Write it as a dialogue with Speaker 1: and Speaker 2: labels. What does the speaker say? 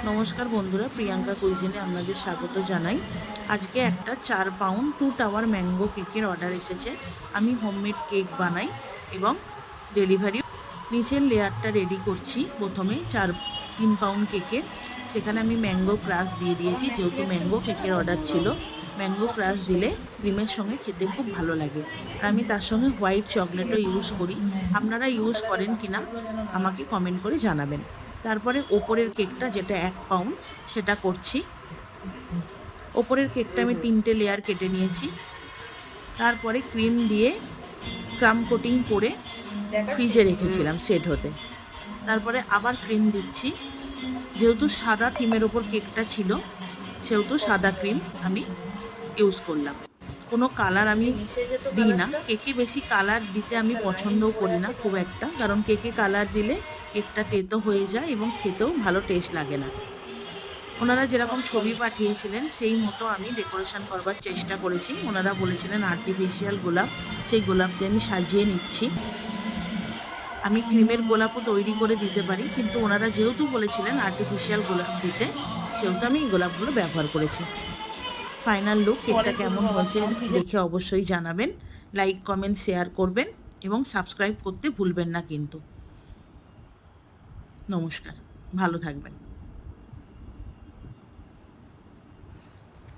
Speaker 1: নমস্কার বন্ধুরা, প্রিয়াঙ্কা কুইজিনে আপনাদের স্বাগত জানাই। আজকে একটা 4 পাউন্ড 2 টাওয়ার ম্যাঙ্গো কেকের অর্ডার এসেছে। আমি হোমমেড কেক বানাই এবং ডেলিভারি। নিচের লেয়ারটা রেডি করছি। প্রথমে 3 পাউন্ড কেকের সেখানে আমি ম্যাঙ্গো ক্রাশ দিয়ে দিয়েছি, যেহেতু ম্যাঙ্গো কেকের অর্ডার ছিল। ম্যাঙ্গো ক্রাশ দিলে ক্রিমের সঙ্গে খেতে খুব ভালো লাগে। আর আমি তার সঙ্গে হোয়াইট চকলেটও ইউজ করি। আপনারা ইউজ করেন কি না আমাকে কমেন্ট করে জানাবেন। তারপরে ওপরের কেকটা, যেটা 1 পাউন্ড, সেটা করছি। ওপরের কেকটা আমি 3টে লেয়ার কেটে নিয়েছি। তারপরে ক্রিম দিয়ে ক্রাম কোটিং করে ফ্রিজে রেখেছিলাম সেট হতে। তারপরে আবার ক্রিম দিচ্ছি। যেহেতু সাদা থিমের ওপর কেকটা ছিল, সেহেতু সাদা ক্রিম আমি ইউজ করলাম। কোনো কালার আমি দিই না। কেকে বেশি কালার দিতে আমি পছন্দও করি না খুব একটা, কারণ কেকে কালার দিলে কেকটা তেতো হয়ে যায় এবং খেতেও ভালো টেস্ট লাগে না। ওনারা যেরকম ছবি পাঠিয়েছিলেন সেই মতো আমি ডেকোরেশন করবার চেষ্টা করেছি। ওনারা বলেছিলেন আর্টিফিশিয়াল গোলাপ, সেই গোলাপ দিয়ে আমি সাজিয়ে নিচ্ছি। আমি ক্রিমের গোলাপও তৈরি করে দিতে পারি, কিন্তু ওনারা যেহেতু বলেছিলেন আর্টিফিশিয়াল গোলাপ দিতে, সেহেতু আমি এই গোলাপগুলো ব্যবহার করেছি। ফাইনাল লুক কেকটা কেমন হয়েছে দেখে অবশ্যই জানাবেন। লাইক, কমেন্ট, শেয়ার করবেন এবং সাবস্ক্রাইব করতে ভুলবেন না কিন্তু। নমস্কার, ভালো থাকবেন।